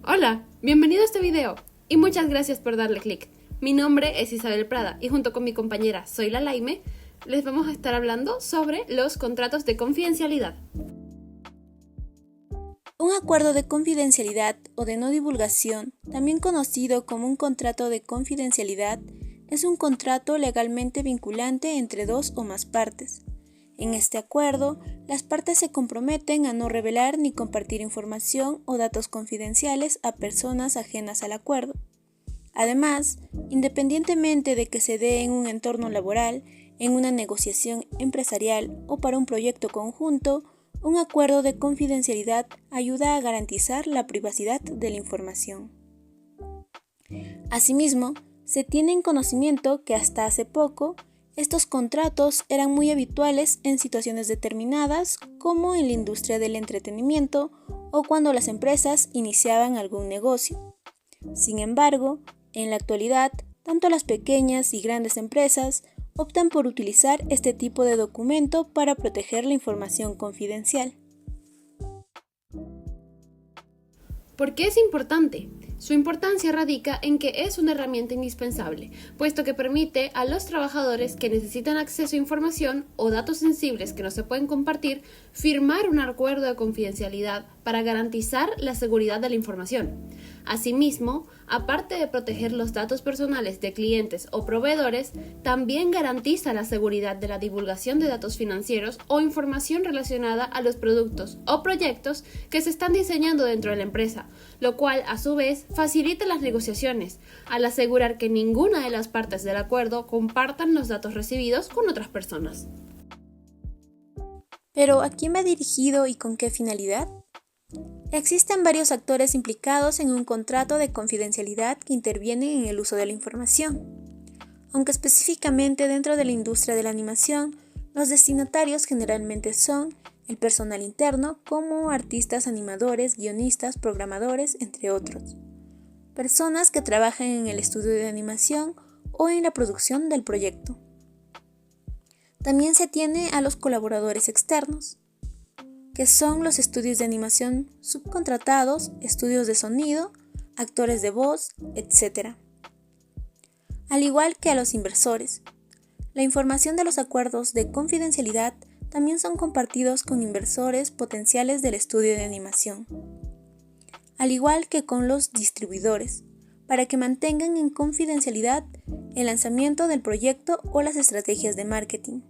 Hola, bienvenido a este video y muchas gracias por darle clic. Mi nombre es Isabel Prada y junto con mi compañera Zoila Laime les vamos a estar hablando sobre los contratos de confidencialidad. Un acuerdo de confidencialidad o de no divulgación, también conocido como un contrato de confidencialidad, es un contrato legalmente vinculante entre dos o más partes. En este acuerdo, las partes se comprometen a no revelar ni compartir información o datos confidenciales a personas ajenas al acuerdo. Además, independientemente de que se dé en un entorno laboral, en una negociación empresarial o para un proyecto conjunto, un acuerdo de confidencialidad ayuda a garantizar la privacidad de la información. Asimismo, se tiene en conocimiento que hasta hace poco, estos contratos eran muy habituales en situaciones determinadas, como en la industria del entretenimiento o cuando las empresas iniciaban algún negocio. Sin embargo, en la actualidad, tanto las pequeñas y grandes empresas optan por utilizar este tipo de documento para proteger la información confidencial. ¿Por qué es importante? Su importancia radica en que es una herramienta indispensable, puesto que permite a los trabajadores que necesitan acceso a información o datos sensibles que no se pueden compartir, firmar un acuerdo de confidencialidad para garantizar la seguridad de la información. Asimismo, aparte de proteger los datos personales de clientes o proveedores, también garantiza la seguridad de la divulgación de datos financieros o información relacionada a los productos o proyectos que se están diseñando dentro de la empresa, lo cual a su vez facilita las negociaciones, al asegurar que ninguna de las partes del acuerdo compartan los datos recibidos con otras personas. ¿Pero a quién va dirigido y con qué finalidad? Existen varios actores implicados en un contrato de confidencialidad que intervienen en el uso de la información. Aunque específicamente dentro de la industria de la animación, los destinatarios generalmente son el personal interno, como artistas, animadores, guionistas, programadores, entre otros. Personas que trabajan en el estudio de animación o en la producción del proyecto. También se tiene a los colaboradores externos, que son los estudios de animación subcontratados, estudios de sonido, actores de voz, etc. Al igual que a los inversores. La información de los acuerdos de confidencialidad también son compartidos con inversores potenciales del estudio de animación, al igual que con los distribuidores, para que mantengan en confidencialidad el lanzamiento del proyecto o las estrategias de marketing.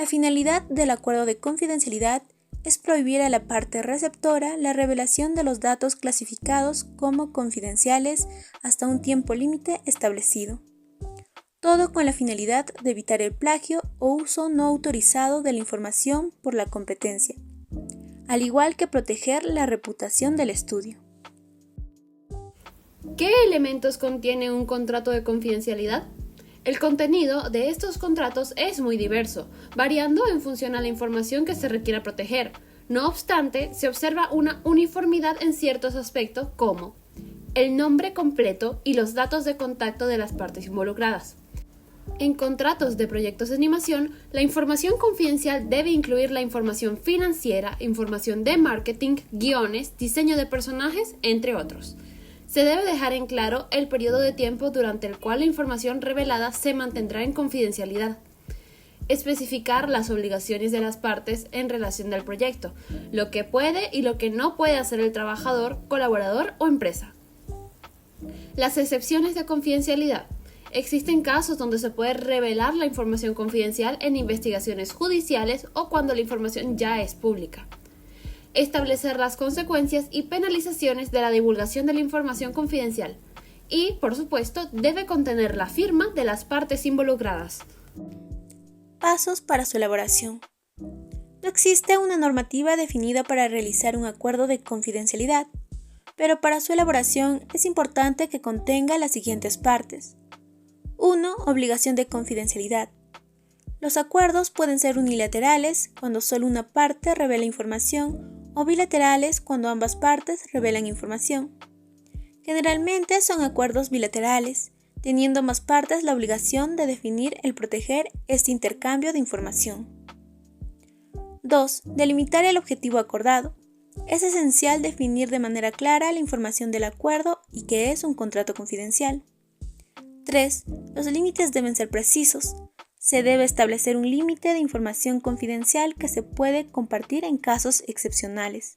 La finalidad del acuerdo de confidencialidad es prohibir a la parte receptora la revelación de los datos clasificados como confidenciales hasta un tiempo límite establecido. Todo con la finalidad de evitar el plagio o uso no autorizado de la información por la competencia, al igual que proteger la reputación del estudio. ¿Qué elementos contiene un contrato de confidencialidad? El contenido de estos contratos es muy diverso, variando en función a la información que se requiera proteger. No obstante, se observa una uniformidad en ciertos aspectos como el nombre completo y los datos de contacto de las partes involucradas. En contratos de proyectos de animación, la información confidencial debe incluir la información financiera, información de marketing, guiones, diseño de personajes, entre otros. Se debe dejar en claro el periodo de tiempo durante el cual la información revelada se mantendrá en confidencialidad. Especificar las obligaciones de las partes en relación al proyecto, lo que puede y lo que no puede hacer el trabajador, colaborador o empresa. Las excepciones de confidencialidad. Existen casos donde se puede revelar la información confidencial en investigaciones judiciales o cuando la información ya es pública. Establecer las consecuencias y penalizaciones de la divulgación de la información confidencial y, por supuesto, debe contener la firma de las partes involucradas. Pasos para su elaboración. No existe una normativa definida para realizar un acuerdo de confidencialidad, pero para su elaboración es importante que contenga las siguientes partes. 1. Obligación de confidencialidad. Los acuerdos pueden ser unilaterales, cuando solo una parte revela información, o bilaterales, cuando ambas partes revelan información. Generalmente son acuerdos bilaterales, teniendo ambas partes la obligación de definir y proteger este intercambio de información. 2. Delimitar el objetivo acordado. Es esencial definir de manera clara la información del acuerdo y qué es un contrato confidencial. 3. Los límites deben ser precisos. Se debe establecer un límite de información confidencial que se puede compartir en casos excepcionales,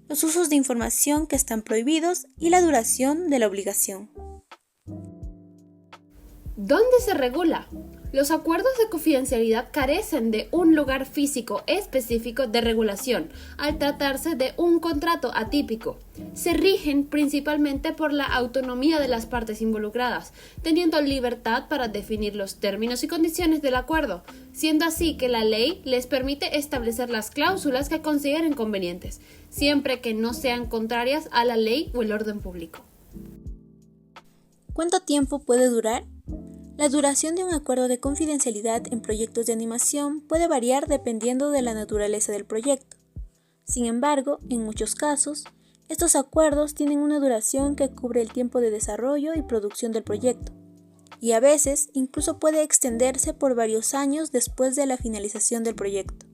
los usos de información que están prohibidos y la duración de la obligación. ¿Dónde se regula? Los acuerdos de confidencialidad carecen de un lugar físico específico de regulación al tratarse de un contrato atípico. Se rigen principalmente por la autonomía de las partes involucradas, teniendo libertad para definir los términos y condiciones del acuerdo, siendo así que la ley les permite establecer las cláusulas que consideren convenientes, siempre que no sean contrarias a la ley o el orden público. ¿Cuánto tiempo puede durar? La duración de un acuerdo de confidencialidad en proyectos de animación puede variar dependiendo de la naturaleza del proyecto. Sin embargo, en muchos casos, estos acuerdos tienen una duración que cubre el tiempo de desarrollo y producción del proyecto, y a veces incluso puede extenderse por varios años después de la finalización del proyecto.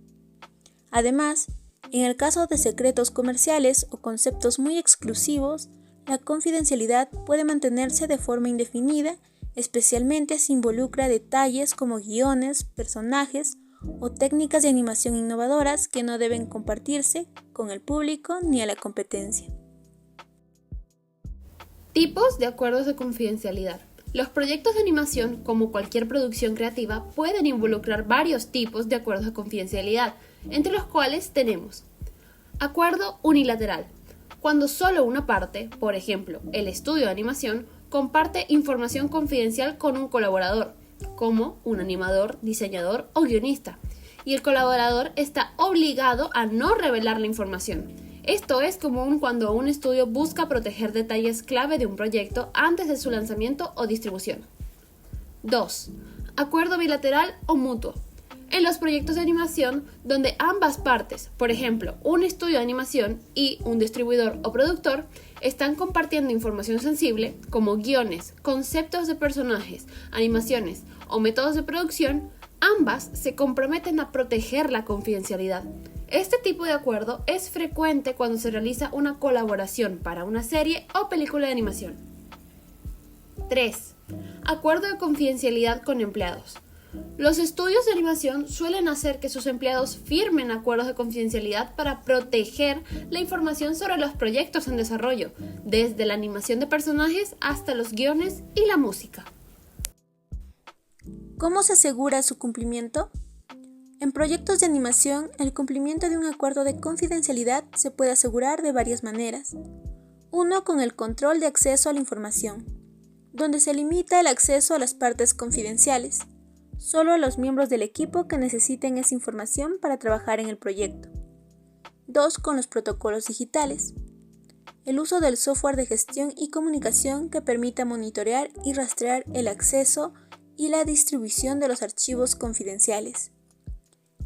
Además, en el caso de secretos comerciales o conceptos muy exclusivos, la confidencialidad puede mantenerse de forma indefinida, especialmente si involucra detalles como guiones, personajes o técnicas de animación innovadoras que no deben compartirse con el público ni a la competencia. Tipos de acuerdos de confidencialidad. Los proyectos de animación, como cualquier producción creativa, pueden involucrar varios tipos de acuerdos de confidencialidad, entre los cuales tenemos acuerdo unilateral, cuando solo una parte, por ejemplo, el estudio de animación, comparte información confidencial con un colaborador, como un animador, diseñador o guionista, y el colaborador está obligado a no revelar la información. Esto es común cuando un estudio busca proteger detalles clave de un proyecto antes de su lanzamiento o distribución. 2. Acuerdo bilateral o mutuo. En los proyectos de animación donde ambas partes, por ejemplo, un estudio de animación y un distribuidor o productor, están compartiendo información sensible como guiones, conceptos de personajes, animaciones o métodos de producción, ambas se comprometen a proteger la confidencialidad. Este tipo de acuerdo es frecuente cuando se realiza una colaboración para una serie o película de animación. 3. Acuerdo de confidencialidad con empleados. Los estudios de animación suelen hacer que sus empleados firmen acuerdos de confidencialidad para proteger la información sobre los proyectos en desarrollo, desde la animación de personajes hasta los guiones y la música. ¿Cómo se asegura su cumplimiento? En proyectos de animación, el cumplimiento de un acuerdo de confidencialidad se puede asegurar de varias maneras. 1. Con el control de acceso a la información, donde se limita el acceso a las partes confidenciales, solo a los miembros del equipo que necesiten esa información para trabajar en el proyecto. 2. Con los protocolos digitales. El uso del software de gestión y comunicación que permita monitorear y rastrear el acceso y la distribución de los archivos confidenciales.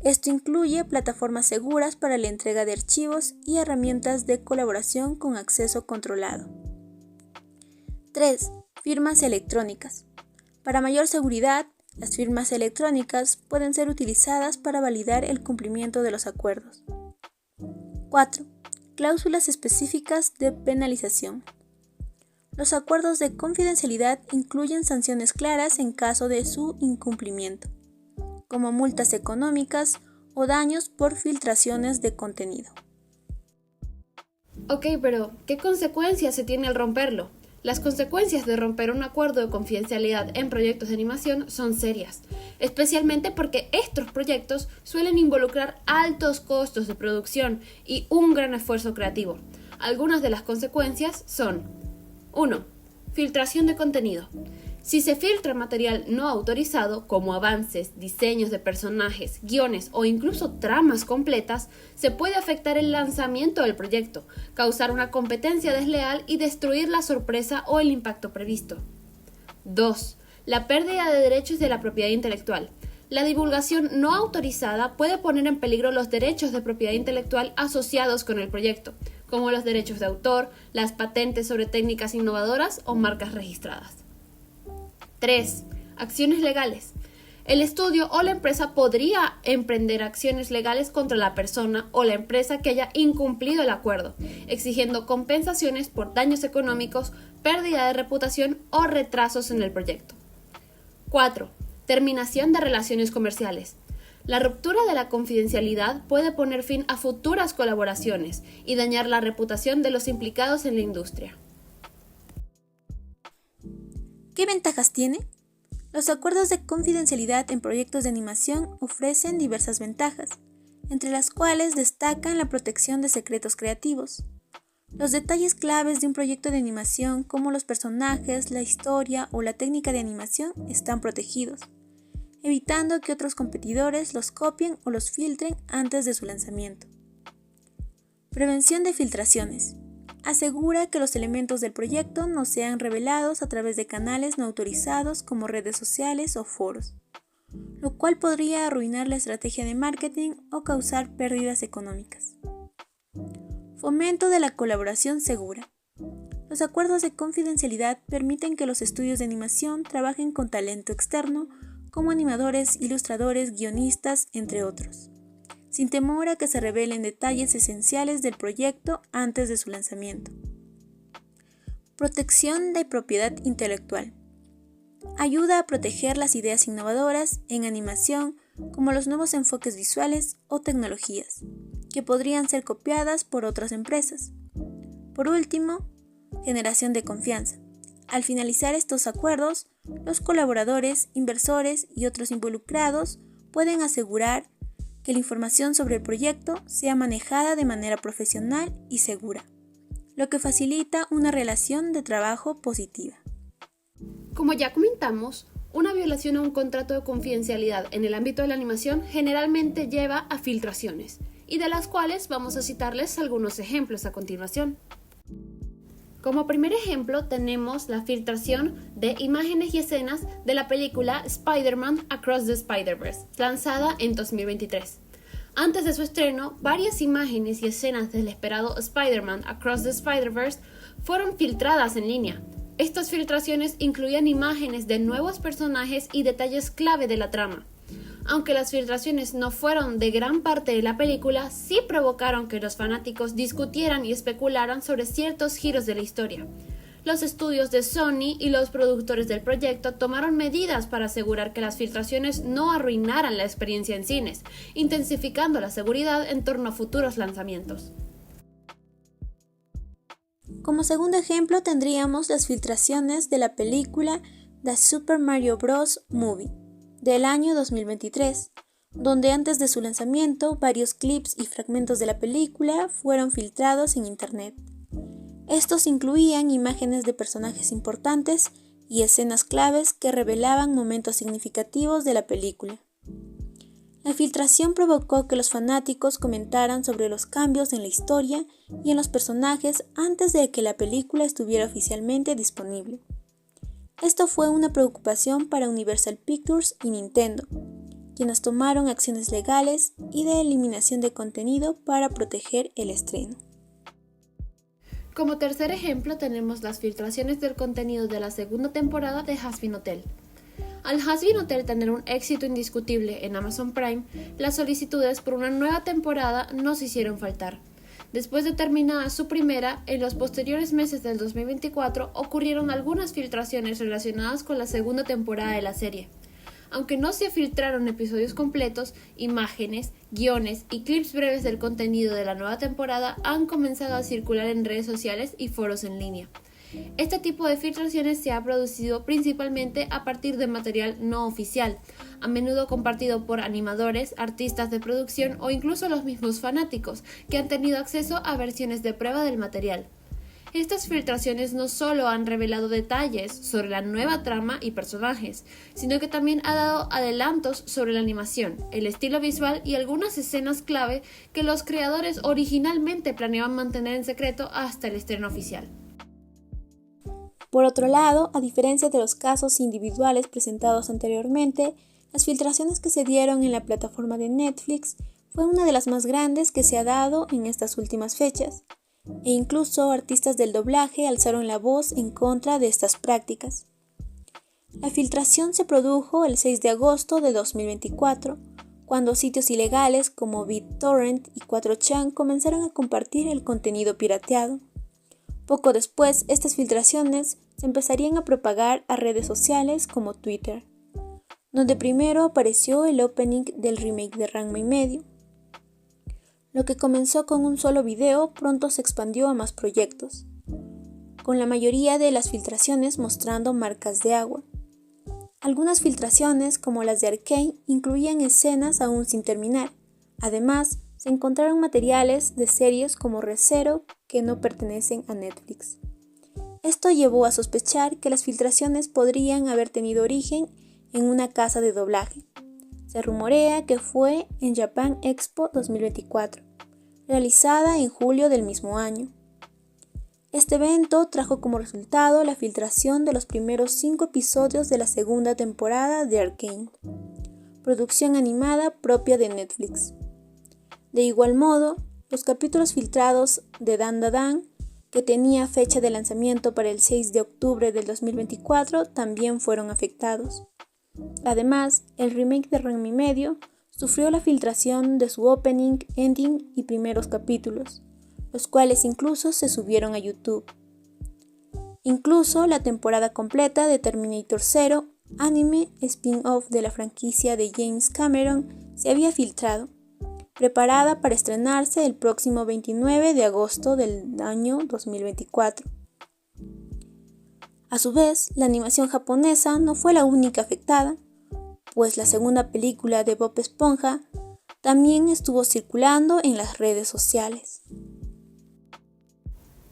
Esto incluye plataformas seguras para la entrega de archivos y herramientas de colaboración con acceso controlado. 3. Firmas electrónicas. Para mayor seguridad, las firmas electrónicas pueden ser utilizadas para validar el cumplimiento de los acuerdos. 4. Cláusulas específicas de penalización. Los acuerdos de confidencialidad incluyen sanciones claras en caso de su incumplimiento, como multas económicas o daños por filtraciones de contenido. Ok, pero ¿qué consecuencias se tiene al romperlo? Las consecuencias de romper un acuerdo de confidencialidad en proyectos de animación son serias, especialmente porque estos proyectos suelen involucrar altos costos de producción y un gran esfuerzo creativo. Algunas de las consecuencias son: 1. Filtración de contenido. Si se filtra material no autorizado, como avances, diseños de personajes, guiones o incluso tramas completas, se puede afectar el lanzamiento del proyecto, causar una competencia desleal y destruir la sorpresa o el impacto previsto. 2. La pérdida de derechos de la propiedad intelectual. La divulgación no autorizada puede poner en peligro los derechos de propiedad intelectual asociados con el proyecto, como los derechos de autor, las patentes sobre técnicas innovadoras o marcas registradas. 3. Acciones legales. El estudio o la empresa podría emprender acciones legales contra la persona o la empresa que haya incumplido el acuerdo, exigiendo compensaciones por daños económicos, pérdida de reputación o retrasos en el proyecto. 4. Terminación de relaciones comerciales. La ruptura de la confidencialidad puede poner fin a futuras colaboraciones y dañar la reputación de los implicados en la industria. ¿Qué ventajas tiene? Los acuerdos de confidencialidad en proyectos de animación ofrecen diversas ventajas, entre las cuales destacan la protección de secretos creativos. Los detalles claves de un proyecto de animación, como los personajes, la historia o la técnica de animación, están protegidos, evitando que otros competidores los copien o los filtren antes de su lanzamiento. Prevención de filtraciones. Asegura que los elementos del proyecto no sean revelados a través de canales no autorizados como redes sociales o foros, lo cual podría arruinar la estrategia de marketing o causar pérdidas económicas. Fomento de la colaboración segura. Los acuerdos de confidencialidad permiten que los estudios de animación trabajen con talento externo como animadores, ilustradores, guionistas, entre otros, sin temor a que se revelen detalles esenciales del proyecto antes de su lanzamiento. Protección de propiedad intelectual. Ayuda a proteger las ideas innovadoras en animación, como los nuevos enfoques visuales o tecnologías, que podrían ser copiadas por otras empresas. Por último, generación de confianza. Al finalizar estos acuerdos, los colaboradores, inversores y otros involucrados pueden asegurar que la información sobre el proyecto sea manejada de manera profesional y segura, lo que facilita una relación de trabajo positiva. Como ya comentamos, una violación a un contrato de confidencialidad en el ámbito de la animación generalmente lleva a filtraciones, y de las cuales vamos a citarles algunos ejemplos a continuación. Como primer ejemplo tenemos la filtración de imágenes y escenas de la película Spider-Man Across the Spider-Verse, lanzada en 2023. Antes de su estreno, varias imágenes y escenas del esperado Spider-Man Across the Spider-Verse fueron filtradas en línea. Estas filtraciones incluían imágenes de nuevos personajes y detalles clave de la trama. Aunque las filtraciones no fueron de gran parte de la película, sí provocaron que los fanáticos discutieran y especularan sobre ciertos giros de la historia. Los estudios de Sony y los productores del proyecto tomaron medidas para asegurar que las filtraciones no arruinaran la experiencia en cines, intensificando la seguridad en torno a futuros lanzamientos. Como segundo ejemplo tendríamos las filtraciones de la película The Super Mario Bros. Movie del año 2023, donde antes de su lanzamiento varios clips y fragmentos de la película fueron filtrados en internet. Estos incluían imágenes de personajes importantes y escenas claves que revelaban momentos significativos de la película. La filtración provocó que los fanáticos comentaran sobre los cambios en la historia y en los personajes antes de que la película estuviera oficialmente disponible. Esto fue una preocupación para Universal Pictures y Nintendo, quienes tomaron acciones legales y de eliminación de contenido para proteger el estreno. Como tercer ejemplo tenemos las filtraciones del contenido de la segunda temporada de Hazbin Hotel. Al Hazbin Hotel tener un éxito indiscutible en Amazon Prime, las solicitudes por una nueva temporada no se hicieron faltar. Después de terminar su primera, en los posteriores meses del 2024 ocurrieron algunas filtraciones relacionadas con la segunda temporada de la serie. Aunque no se filtraron episodios completos, imágenes, guiones y clips breves del contenido de la nueva temporada han comenzado a circular en redes sociales y foros en línea. Este tipo de filtraciones se ha producido principalmente a partir de material no oficial, a menudo compartido por animadores, artistas de producción o incluso los mismos fanáticos, que han tenido acceso a versiones de prueba del material. Estas filtraciones no solo han revelado detalles sobre la nueva trama y personajes, sino que también ha dado adelantos sobre la animación, el estilo visual y algunas escenas clave que los creadores originalmente planeaban mantener en secreto hasta el estreno oficial. Por otro lado, a diferencia de los casos individuales presentados anteriormente, las filtraciones que se dieron en la plataforma de Netflix fue una de las más grandes que se ha dado en estas últimas fechas, e incluso artistas del doblaje alzaron la voz en contra de estas prácticas. La filtración se produjo el 6 de agosto de 2024, cuando sitios ilegales como BitTorrent y 4chan comenzaron a compartir el contenido pirateado. Poco después, estas filtraciones se empezarían a propagar a redes sociales como Twitter, donde primero apareció el opening del remake de Ranma y medio. Lo que comenzó con un solo video pronto se expandió a más proyectos, con la mayoría de las filtraciones mostrando marcas de agua. Algunas filtraciones, como las de Arcane, incluían escenas aún sin terminar. Además, se encontraron materiales de series como Re:Zero que no pertenecen a Netflix. Esto llevó a sospechar que las filtraciones podrían haber tenido origen en una casa de doblaje. Se rumorea que fue en Japan Expo 2024, realizada en julio del mismo año. Este evento trajo como resultado la filtración de los primeros 5 episodios de la segunda temporada de Arcane, producción animada propia de Netflix. De igual modo, los capítulos filtrados de Dandadan, que tenía fecha de lanzamiento para el 6 de octubre del 2024, también fueron afectados. Además, el remake de Ranma y medio sufrió la filtración de su opening, ending y primeros capítulos, los cuales incluso se subieron a YouTube. Incluso la temporada completa de Terminator 0, anime spin-off de la franquicia de James Cameron, se había filtrado, preparada para estrenarse el próximo 29 de agosto del año 2024. A su vez, la animación japonesa no fue la única afectada, pues la segunda película de Bob Esponja también estuvo circulando en las redes sociales.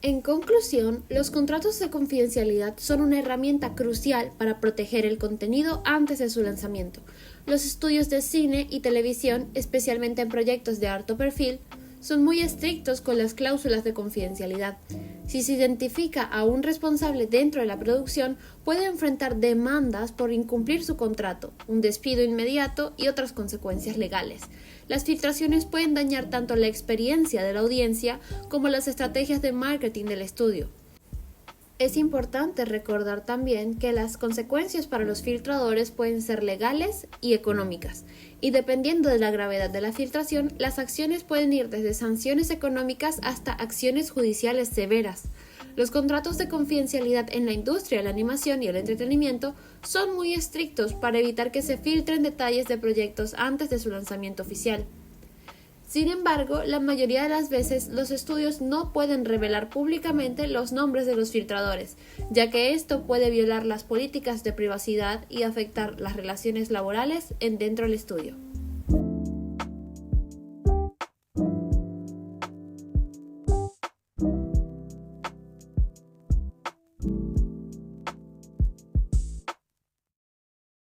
En conclusión, los contratos de confidencialidad son una herramienta crucial para proteger el contenido antes de su lanzamiento. Los estudios de cine y televisión, especialmente en proyectos de alto perfil, son muy estrictos con las cláusulas de confidencialidad. Si se identifica a un responsable dentro de la producción, puede enfrentar demandas por incumplir su contrato, un despido inmediato y otras consecuencias legales. Las filtraciones pueden dañar tanto la experiencia de la audiencia como las estrategias de marketing del estudio. Es importante recordar también que las consecuencias para los filtradores pueden ser legales y económicas, y dependiendo de la gravedad de la filtración, las acciones pueden ir desde sanciones económicas hasta acciones judiciales severas. Los contratos de confidencialidad en la industria de la animación y el entretenimiento son muy estrictos para evitar que se filtren detalles de proyectos antes de su lanzamiento oficial. Sin embargo, la mayoría de las veces los estudios no pueden revelar públicamente los nombres de los filtradores, ya que esto puede violar las políticas de privacidad y afectar las relaciones laborales dentro del estudio.